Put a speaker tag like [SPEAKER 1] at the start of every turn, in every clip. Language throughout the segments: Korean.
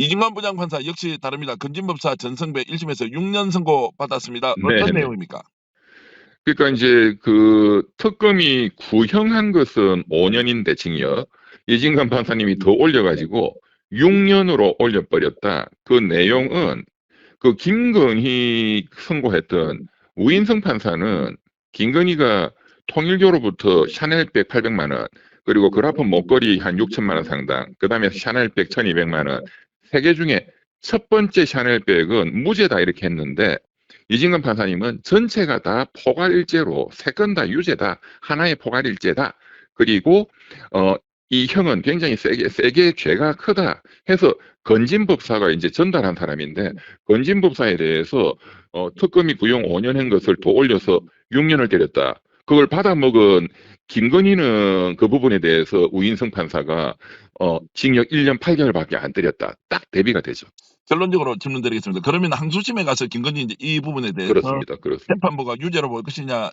[SPEAKER 1] 이진관 부장판사 역시 다릅니다. 건진법사 전성배 1심에서 6년 선고 받았습니다. 어떤
[SPEAKER 2] 네네.
[SPEAKER 1] 내용입니까?
[SPEAKER 2] 그러니까 이제 그 특검이 구형한 것은 5년인데 징역 이진관 판사님이 더 올려가지고 6년으로 올려버렸다. 그 내용은 그 김건희 선고했던 우인성 판사는 김건희가 통일교로부터 샤넬백 800만 원, 그리고 그라폰 목걸이 한 6천만 원 상당, 그 다음에 샤넬백 1200만 원, 세 개 중에 첫 번째 샤넬백은 무죄다 이렇게 했는데 이진관 판사님은 전체가 다 포괄일죄로 세 건 다 유죄다, 하나의 포괄일죄다. 그리고 이 형은 굉장히 세게 죄가 크다 해서 건진법사가 이제 전달한 사람인데 건진법사에 대해서 특검이 구형 5년 한 것을 더 올려서 6년을 때렸다. 그걸 받아먹은 김건희는 그 부분에 대해서 우인성 판사가 징역 1년 8개월밖에 안 때렸다. 딱 대비가 되죠.
[SPEAKER 1] 결론적으로 질문 드리겠습니다. 그러면 항소심에 가서 김건희 이제 이 부분에 대해서
[SPEAKER 2] 그렇습니다. 그렇습니다.
[SPEAKER 1] 재판부가 유죄로 볼 것이냐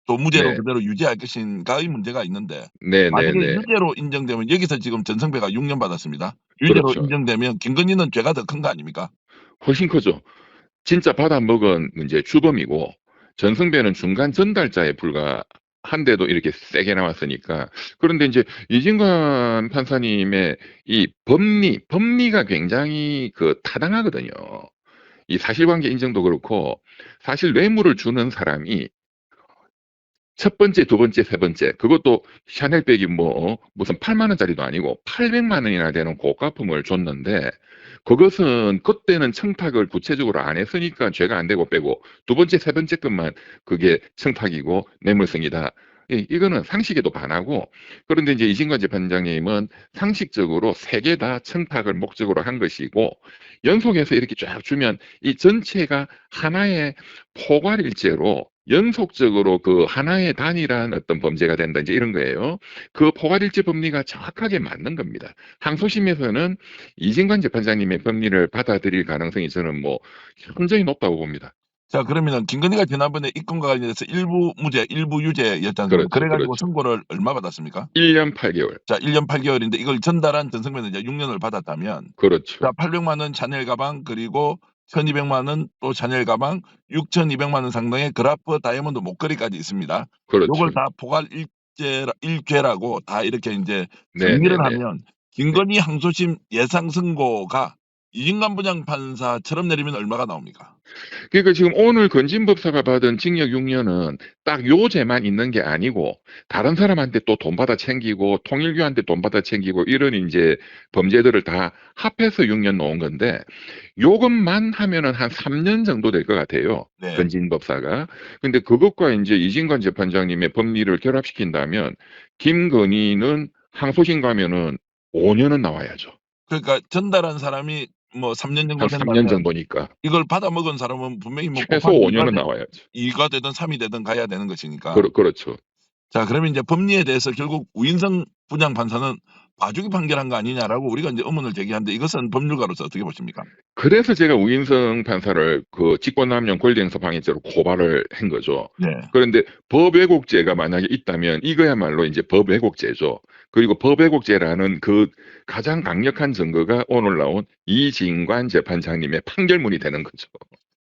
[SPEAKER 1] 또 무죄로
[SPEAKER 2] 네.
[SPEAKER 1] 그대로 유지할 것인가의 문제가 있는데
[SPEAKER 2] 네, 네,
[SPEAKER 1] 만약에
[SPEAKER 2] 네.
[SPEAKER 1] 유죄로 인정되면 여기서 지금 전성배가 6년 받았습니다. 유죄로
[SPEAKER 2] 그렇죠.
[SPEAKER 1] 인정되면 김건희는 죄가 더 큰 거 아닙니까?
[SPEAKER 2] 훨씬 크죠. 진짜 받아먹은 이제 주범이고 전승배는 중간 전달자에 불과한데도 이렇게 세게 나왔으니까. 그런데 이제 이진관 판사님의 이 법리가 굉장히 그 타당하거든요. 이 사실관계 인정도 그렇고 사실 뇌물을 주는 사람이 첫 번째, 두 번째, 세 번째, 그것도 샤넬백이 무슨 8만 원짜리도 아니고 800만 원이나 되는 고가품을 줬는데 그것은 그때는 청탁을 구체적으로 안 했으니까 죄가 안 되고 빼고 두 번째, 세 번째 것만 그게 청탁이고 뇌물성이다. 이거는 상식에도 반하고. 그런데 이제 이진관 재판장님은 상식적으로 세 개 다 청탁을 목적으로 한 것이고 연속해서 이렇게 쫙 주면 이 전체가 하나의 포괄일죄로 연속적으로 그 하나의 단일한 어떤 범죄가 된다 이제 이런 거예요. 그 포괄일죄 법리가 정확하게 맞는 겁니다. 항소심에서는 이진관 재판장님의 법리를 받아들일 가능성이 저는 현저히 높다고 봅니다.
[SPEAKER 1] 자, 그러면은 김건희가 지난번에 이 건과 관련해서 일부 무죄, 일부 유죄였지 않습니까?
[SPEAKER 2] 그렇죠.
[SPEAKER 1] 그래가지고
[SPEAKER 2] 그렇죠.
[SPEAKER 1] 선고를 얼마 받았습니까?
[SPEAKER 2] 1년 8개월.
[SPEAKER 1] 자, 1년 8개월인데 이걸 전달한 전성배는 이제 6년을 받았다면
[SPEAKER 2] 그렇죠.
[SPEAKER 1] 자, 800만 원 샤넬 가방 그리고 1,200만 원 또 샤넬 가방 6,200만 원 상당의 그라프 다이아몬드 목걸이까지 있습니다.
[SPEAKER 2] 그렇죠.
[SPEAKER 1] 요걸 다 포괄 일죄라고 다 이렇게 이제
[SPEAKER 2] 네,
[SPEAKER 1] 정리를
[SPEAKER 2] 네, 네.
[SPEAKER 1] 하면 김건희 항소심 예상 선고가 이진관 부장판사처럼 내리면 얼마가 나옵니까?
[SPEAKER 2] 그러니까 지금 오늘 건진법사가 받은 징역 6년은 딱 요 죄만 있는 게 아니고 다른 사람한테 또 돈 받아 챙기고 통일교한테 돈 받아 챙기고 이런 이제 범죄들을 다 합해서 6년 놓은 건데 요것만 하면은 한 3년 정도 될 것 같아요.
[SPEAKER 1] 네.
[SPEAKER 2] 건진법사가. 근데 그것과 이제 이진관 재판장님의 법리를 결합시킨다면 김건희는 항소심 가면은 5년은 나와야죠.
[SPEAKER 1] 그러니까 전달한 사람이 뭐 3년 정도
[SPEAKER 2] 한 3년
[SPEAKER 1] 된다면
[SPEAKER 2] 정도니까.
[SPEAKER 1] 이걸 받아먹은 사람은 분명히 뭐
[SPEAKER 2] 최소
[SPEAKER 1] 곱하기
[SPEAKER 2] 5년은 나와야죠.
[SPEAKER 1] 2가 되든 3이 되든 가야 되는 것이니까.
[SPEAKER 2] 그렇죠.
[SPEAKER 1] 자, 그러면 이제 법리에 대해서 결국 우인성 부장판사는 봐주기 판결한 거 아니냐라고 우리가 이제 의문을 제기하는데 이것은 법률가로서 어떻게 보십니까?
[SPEAKER 2] 그래서 제가 우인성 판사를 그 직권남용 권리행사 방해죄로 고발을 한 거죠.
[SPEAKER 1] 네.
[SPEAKER 2] 그런데 법왜곡죄가 만약에 있다면 이거야말로 이제 법왜곡죄죠. 그리고 법왜곡죄라는 그 가장 강력한 증거가 오늘 나온 이진관 재판장님의 판결문이 되는 거죠.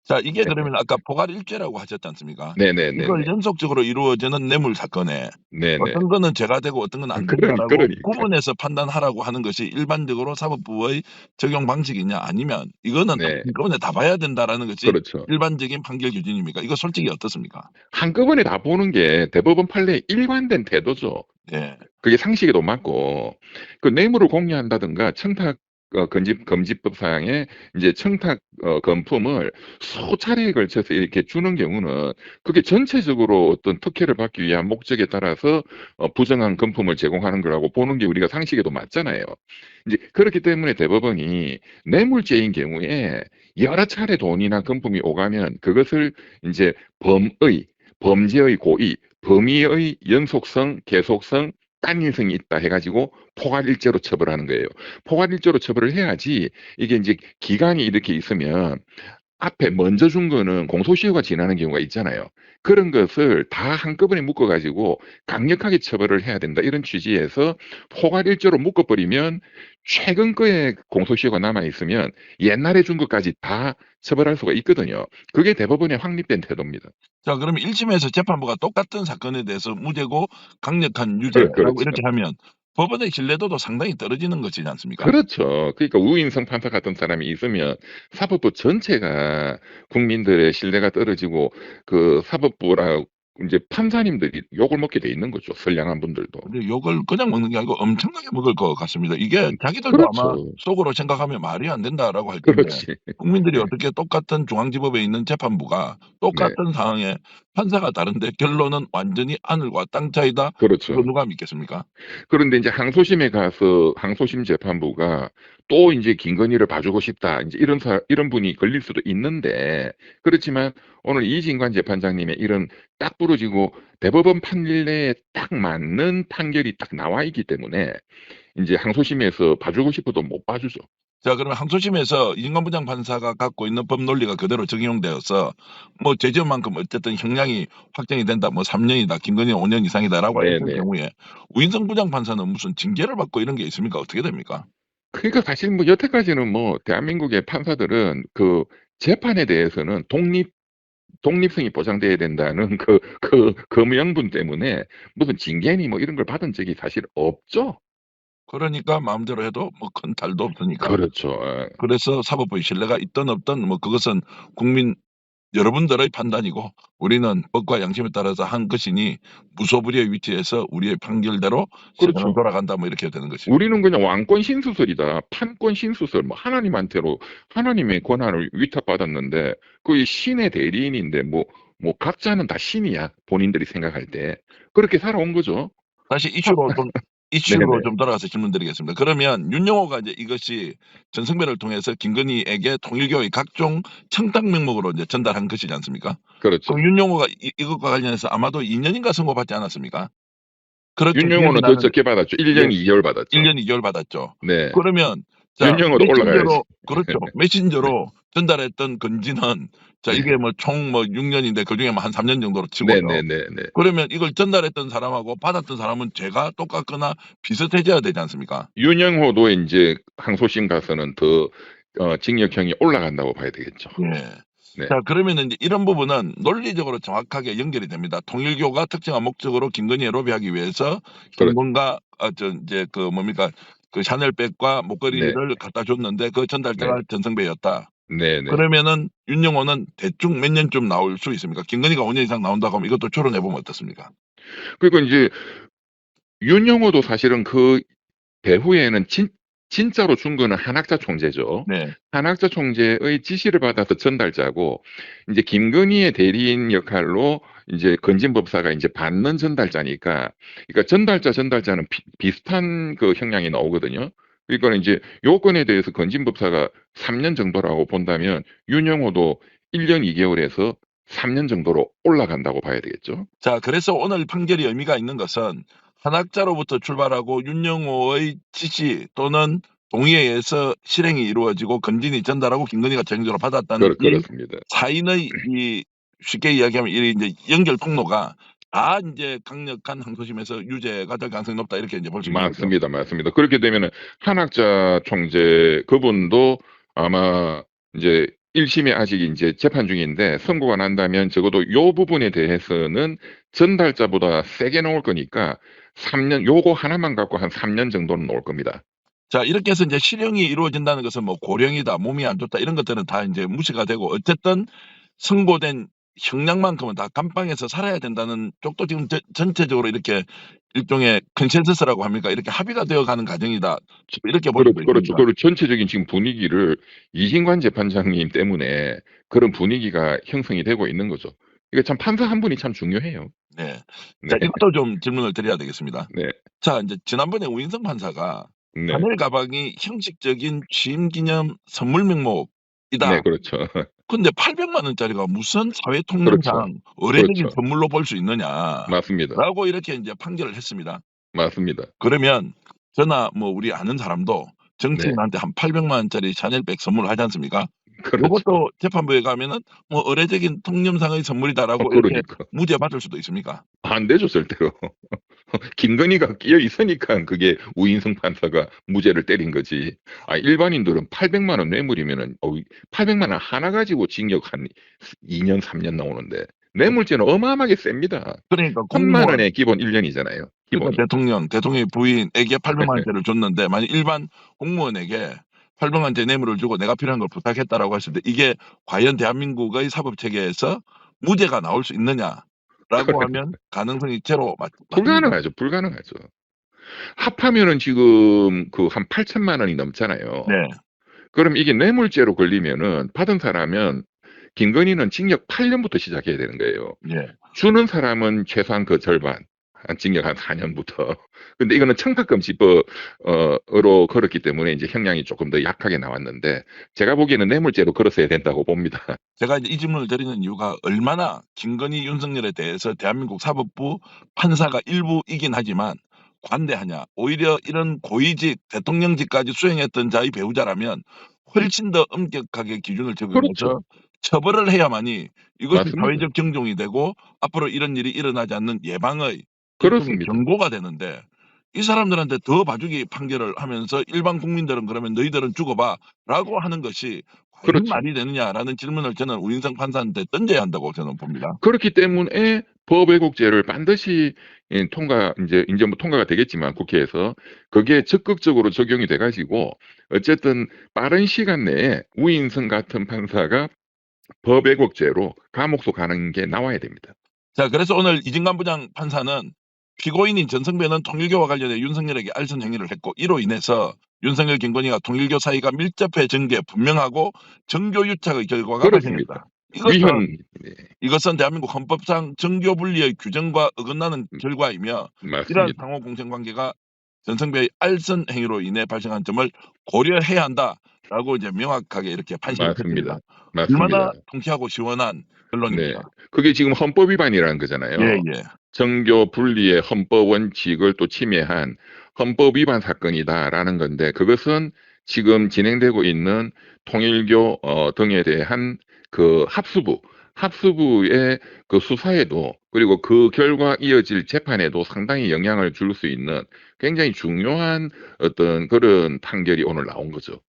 [SPEAKER 1] 자, 이게 그러면 아까 포괄일죄라고 하셨지 않습니까?
[SPEAKER 2] 네네네.
[SPEAKER 1] 이걸 연속적으로 이루어지는 뇌물 사건에
[SPEAKER 2] 네네.
[SPEAKER 1] 어떤 거는 죄가 되고 어떤 건 안 된다라고 구분해서 판단하라고 하는 것이 일반적으로 사법부의 적용 방식이냐 아니면 이거는
[SPEAKER 2] 네.
[SPEAKER 1] 한꺼번에 다 봐야 된다라는 것이
[SPEAKER 2] 그렇죠.
[SPEAKER 1] 일반적인 판결 기준입니까? 이거 솔직히 어떻습니까?
[SPEAKER 2] 한꺼번에 다 보는 게 대법원 판례의 일관된 태도죠.
[SPEAKER 1] 네.
[SPEAKER 2] 그게 상식에도 맞고 그 뇌물을 공유한다든가 청탁 금지법상에 이제 청탁 금품을 수차례에 걸쳐서 이렇게 주는 경우는 그게 전체적으로 어떤 특혜를 받기 위한 목적에 따라서 부정한 금품을 제공하는 거라고 보는 게 우리가 상식에도 맞잖아요. 이제 그렇기 때문에 대법원이 뇌물죄인 경우에 여러 차례 돈이나 금품이 오가면 그것을 이제 범죄의 고의, 범위의 연속성, 계속성, 단일성이 있다 해가지고 포괄일죄로 처벌하는 거예요. 포괄일죄로 처벌을 해야지 이게 이제 기간이 이렇게 있으면 앞에 먼저 준 거는 공소시효가 지나는 경우가 있잖아요. 그런 것을 다 한꺼번에 묶어 가지고 강력하게 처벌을 해야 된다. 이런 취지에서 포괄일조로 묶어 버리면 최근 거에 공소시효가 남아 있으면 옛날에 준 것까지 다 처벌할 수가 있거든요. 그게 대법원의 확립된 태도입니다.
[SPEAKER 1] 자, 그러면 1 심에서 재판부가 똑같은 사건에 대해서 무죄고 강력한 유죄라고
[SPEAKER 2] 그렇죠.
[SPEAKER 1] 이렇게 하면 법원의 신뢰도도 상당히 떨어지는 것이지 않습니까?
[SPEAKER 2] 그렇죠. 그러니까 우인성 판사 같은 사람이 있으면 사법부 전체가 국민들의 신뢰가 떨어지고 그 사법부랑 인제 판사님들이 욕을 먹게 돼 있는 거죠, 선량한 분들도.
[SPEAKER 1] 근데 욕을 그냥 먹는 게 아니고 엄청나게 먹을 것 같습니다. 이게 자기들도 아마
[SPEAKER 2] 그렇죠.
[SPEAKER 1] 속으로 생각하면 '말이 안 된다.'라고 할 텐데
[SPEAKER 2] 그렇지.
[SPEAKER 1] 국민들이
[SPEAKER 2] 네.
[SPEAKER 1] 어떻게 똑같은 중앙지법에 있는 재판부가
[SPEAKER 2] 네.
[SPEAKER 1] 똑같은 상황에 판사가 다른데 결론은 완전히 하늘과 땅 차이다. 이거
[SPEAKER 2] 그렇죠.
[SPEAKER 1] 누가 믿겠습니까?
[SPEAKER 2] 그런데 인제 항소심에 가서 항소심 재판부가 또 인제 '김건희를 봐주고 싶다.' 인제 이런 분이 걸릴 수도 있는데 그렇지만 오늘 이진관 재판장님의 이런 딱 부러지고 대법원 판례에 딱 맞는 판결이 딱 나와 있기 때문에 인제 항소심에서 봐주고 싶어도 못 봐주죠.
[SPEAKER 1] 자, 그러면 항소심에서 이진관 부장판사가 갖고 있는 법 논리가 그대로 적용되어서 뭐 죄지만큼 어쨌든 형량이 확정이 된다. 뭐 3 년이다. 김건희는 5년 이상이다라고 했을
[SPEAKER 2] 네네.
[SPEAKER 1] 경우에 우인성 부장판사는 무슨 징계를 받고 이런 게 있습니까? 어떻게 됩니까?
[SPEAKER 2] 그러니까 사실 뭐 여태까지는 뭐 대한민국의 판사들은 그 재판에 대해서는 독립성이 보장돼야 된다는 그 명분 때문에 무슨 징계니 뭐 이런 걸 받은 적이 사실 없죠.
[SPEAKER 1] 그러니까 마음대로 해도 뭐 큰 탈도 없으니까.
[SPEAKER 2] 그렇죠. 예.
[SPEAKER 1] 그래서 사법부의 신뢰가 있든 없든 뭐 그것은 국민 여러분들의 판단이고 우리는 법과 양심에 따라서 한 것이니 무소불위의 위치에서 우리의 판결대로 세상은
[SPEAKER 2] 그렇죠.
[SPEAKER 1] 돌아간다 뭐 이렇게 되는 것이죠.
[SPEAKER 2] 우리는 그냥 왕권 신수설이다. 판권 신수설 뭐 하나님한테로 하나님의 권한을 위탁받았는데 그 신의 대리인인데 뭐 각자는 다 신이야. 본인들이 생각할 때. 그렇게 살아온 거죠.
[SPEAKER 1] 다시
[SPEAKER 2] 하
[SPEAKER 1] 이슈로
[SPEAKER 2] 네네.
[SPEAKER 1] 좀 돌아가서 질문드리겠습니다. 그러면 윤영호가 이제 이것이 전승배를 통해서 김건희에게 통일교의 각종 청탁 명목으로 이제 전달한 것이지 않습니까? 그럼
[SPEAKER 2] 그렇죠.
[SPEAKER 1] 윤영호가 이것과 관련해서 아마도 2 년인가 선고받지 않았습니까? 그렇게 기억이
[SPEAKER 2] 윤영호는 더
[SPEAKER 1] 나는.
[SPEAKER 2] 적게 받았죠. 1
[SPEAKER 1] 예.
[SPEAKER 2] 년 2 개월
[SPEAKER 1] 1
[SPEAKER 2] 받았죠.
[SPEAKER 1] 년 2 개월 받았죠.
[SPEAKER 2] 네.
[SPEAKER 1] 그러면 자,
[SPEAKER 2] 윤영호도 올라가야지.
[SPEAKER 1] 메신저로 그렇죠.
[SPEAKER 2] 네.
[SPEAKER 1] 메신저로 전달했던 건지는 자
[SPEAKER 2] 네.
[SPEAKER 1] 이게 뭐 총 뭐 6 년인데 그중에 뭐 한 3년 정도로 치고요.
[SPEAKER 2] 네네네네.
[SPEAKER 1] 그러면 이걸 전달했던 사람하고 받았던 사람은 죄가 똑같거나 비슷해져야 되지 않습니까?
[SPEAKER 2] 윤영호도 인제 항소심 가서는 더 징역형이 올라간다고 봐야 되겠죠.
[SPEAKER 1] 예.
[SPEAKER 2] 네.
[SPEAKER 1] 자, 그러면은 인제 이런 부분은 논리적으로 정확하게 연결이 됩니다. 통일교가 특정한 목적으로 김건희를 로비하기 위해서
[SPEAKER 2] 그렇
[SPEAKER 1] 현금과 인제 그 뭡니까 그 샤넬백과
[SPEAKER 2] 네.
[SPEAKER 1] 목걸이를 갖다 줬는데 그
[SPEAKER 2] 네.
[SPEAKER 1] 전달자가 전성배였다.
[SPEAKER 2] 네네.
[SPEAKER 1] 그러면은 윤영호는 대충 몇 년쯤 나올 수 있습니까? 김건희가 5년 이상 나온다고 하면 이것도 추론해 보면 어떻습니까?
[SPEAKER 2] 그리고 인제 윤영호도 사실은 그 배후에는 진짜로 준 거는 한학자 총재죠.
[SPEAKER 1] 네.
[SPEAKER 2] 한학자 총재의 지시를 받아서 전달자고 인제 김건희의 대리인 역할로 인제 건진 법사가 인제 받는 전달자니까 그러니까 전달자는 비슷한 그 형량이 나오거든요. 그러니까는 인제 요건에 대해서 건진 법사가 3년 정도라고 본다면 윤영호도 1년 2 개월에서 3년 정도로 올라간다고 봐야 되겠죠.
[SPEAKER 1] 자, 그래서 오늘 판결이 의미가 있는 것은 한학자로부터 출발하고 윤영호의 지시 또는 동의에 의해서 실행이 이루어지고 건진이 전달하고 김건희가 정적으로 받았다는 이
[SPEAKER 2] 그렇습니다.
[SPEAKER 1] 사인의 이 쉽게 이야기하면 이 인제 연결 통로가 다 인제 강력한 항소심에서 유죄가 될 가능성이 높다 이렇게 인제 볼 수 있는 거죠.
[SPEAKER 2] 맞습니다, 맞습니다. 그렇게 되면은 한학자 총재 그분도 아마 인제 1 심이 아직 인제 재판 중인데 선고가 난다면 적어도 요 부분에 대해서는 전달자보다 세게 나올 거니까 3년 요거 하나만 갖고 한 3년 정도는 나올 겁니다.
[SPEAKER 1] 자, 이렇게 해서 인제 실형이 이루어진다는 것은 뭐 고령이다, 몸이 안 좋다 이런 것들은 다 인제 무시가 되고 어쨌든 선고된 형량만큼은 다 감방에서 살아야 된다는 쪽도 지금 전체적으로 이렇게 일종의 컨센서스라고 합니까? 이렇게 합의가 되어 가는 과정이다. 이렇게 볼 수도
[SPEAKER 2] 그렇죠.
[SPEAKER 1] 있습니다.
[SPEAKER 2] 그리고 전체적인 지금 분위기를 이진관 재판장님 때문에 그런 분위기가 형성이 되고 있는 거죠. 이게 참 판사 한 분이 참 중요해요.
[SPEAKER 1] 네. 자,
[SPEAKER 2] 네.
[SPEAKER 1] 이것도 좀 질문을 드려야 되겠습니다.
[SPEAKER 2] 네.
[SPEAKER 1] 자, 인제 지난번에 우인성 판사가
[SPEAKER 2] 네.
[SPEAKER 1] 샤넬 가방이 형식적인 취임 기념 선물
[SPEAKER 2] 네
[SPEAKER 1] 명목이다.
[SPEAKER 2] 그렇죠.
[SPEAKER 1] 근데 800만 원짜리가 무슨 사회
[SPEAKER 2] 그렇죠.
[SPEAKER 1] 통념상 의례적인
[SPEAKER 2] 그렇죠.
[SPEAKER 1] 선물로 볼 수 있느냐라고
[SPEAKER 2] 맞습니다.
[SPEAKER 1] 이렇게 인제 판결을 했습니다.
[SPEAKER 2] 맞습니다.
[SPEAKER 1] 그러면 저나 뭐 우리 아는 사람도
[SPEAKER 2] 네.
[SPEAKER 1] 정치인한테 한 800만 원짜리 샤넬백 선물을 하지 않습니까?
[SPEAKER 2] 그렇죠.
[SPEAKER 1] 요것도 재판부에 가면은 뭐 의례적인 통념상의 선물이다라고 이렇게
[SPEAKER 2] 그러니까.
[SPEAKER 1] 무죄 받을 수도 있습니까?
[SPEAKER 2] 안 되죠, 절대로. 김건희가 끼어 있으니까 그게 우인성 판사가 무죄를 때린 거지. 아, 일반인들은 800만 원 뇌물이면은 800만 원 하나 가지고 징역 한 2년, 3년 나오는데 뇌물죄는 어마어마하게 셉니다.
[SPEAKER 1] 그러니까
[SPEAKER 2] 1000만
[SPEAKER 1] 공무원
[SPEAKER 2] 원에 기본 1년이잖아요.
[SPEAKER 1] 그러니까
[SPEAKER 2] 기본이.
[SPEAKER 1] 대통령의 부인에게 800만 원짜리를 줬는데 만약 일반 공무원에게 800만 원짜리 뇌물을 주고 내가 필요한 걸 부탁했다라고 했을 때 이게 과연 대한민국의 사법 체계에서 무죄가 나올 수 있느냐라고
[SPEAKER 2] 그래.
[SPEAKER 1] 하면 가능성이 제로 맞습니다.
[SPEAKER 2] 불가능하죠. 불가능하죠. 합하면은 지금 그 한 8천만 원이 넘잖아요.
[SPEAKER 1] 네.
[SPEAKER 2] 그럼 이게 뇌물죄로 걸리면은 받은 사람은 김건희는 징역 8년부터 시작해야 되는 거예요.
[SPEAKER 1] 예.
[SPEAKER 2] 주는 사람은 최소한 그 절반, 한 징역 한 4년부터. 근데 이거는 청탁금지법 으로 걸었기 때문에 이제 형량이 조금 더 약하게 나왔는데 제가 보기에는 뇌물죄로 걸었어야 된다고 봅니다.
[SPEAKER 1] 제가 이제 이 질문을 드리는 이유가 얼마나 김건희, 윤석열에 대해서 대한민국 사법부 판사가 일부이긴 하지만 관대하냐. 오히려 이런 고위직, 대통령직까지 수행했던 자의 배우자라면 훨씬 더 엄격하게 기준을
[SPEAKER 2] 그렇죠.
[SPEAKER 1] 적용해서 처벌을 해야만이 이것이
[SPEAKER 2] 맞습니다.
[SPEAKER 1] 사회적 경종이 되고 앞으로 이런 일이 일어나지 않는 예방의 일종의
[SPEAKER 2] 그렇습니다.
[SPEAKER 1] 경고가 되는데 이 사람들한테 더 봐주기 판결을 하면서 일반 국민들은 그러면 "너희들은 죽어 봐."라고 하는 것이 과연
[SPEAKER 2] 그렇죠.
[SPEAKER 1] 말이 되느냐라는 질문을 저는 우인성 판사한테 던져야 한다고 저는 봅니다.
[SPEAKER 2] 그렇기 때문에 법왜곡죄를 반드시 인제 뭐 통과가 되겠지만 국회에서 그게 적극적으로 적용이 돼 가지고 어쨌든 빠른 시간 내에 우인성 같은 판사가 법왜곡죄로 감옥소 가는 게 나와야 됩니다.
[SPEAKER 1] 자 그래서 오늘 이진관 부장 판사는 피고인인 전성배는 통일교와 관련해 윤석열에게 알선 행위를 했고 이로 인해서 윤석열, 김건희가 통일교 사이가 밀접해 전개 분명하고 정교 유착의 결과가
[SPEAKER 2] 그렇습니다.
[SPEAKER 1] 발생했다. 이것은
[SPEAKER 2] 위헌 네.
[SPEAKER 1] 이것은 대한민국 헌법상 정교 분리의 규정과 어긋나는
[SPEAKER 2] 음
[SPEAKER 1] 결과이며 이러한
[SPEAKER 2] 맞습니다.
[SPEAKER 1] 상호 공생 관계가 전성배의 알선 행위로 인해 발생한 점을 고려해야 한다라고 이제 명확하게 이렇게 판시를 했습니다.
[SPEAKER 2] 맞습니다. 맞습니다.
[SPEAKER 1] 얼마나 통쾌하고 시원한
[SPEAKER 2] 네.
[SPEAKER 1] 결론입니까?
[SPEAKER 2] 그게 지금 헌법 위반이라는 거잖아요.
[SPEAKER 1] 예예.
[SPEAKER 2] 정교 분리의 헌법 원칙을 또 침해한 헌법 위반 사건이다라는 건데 그것은 지금 진행되고 있는 통일교 등에 대한 그 합수부의 그 수사에도 그리고 그 결과 이어질 재판에도 상당히 영향을 줄 수 있는 굉장히 중요한 어떤 그런 판결이 오늘 나온 거죠.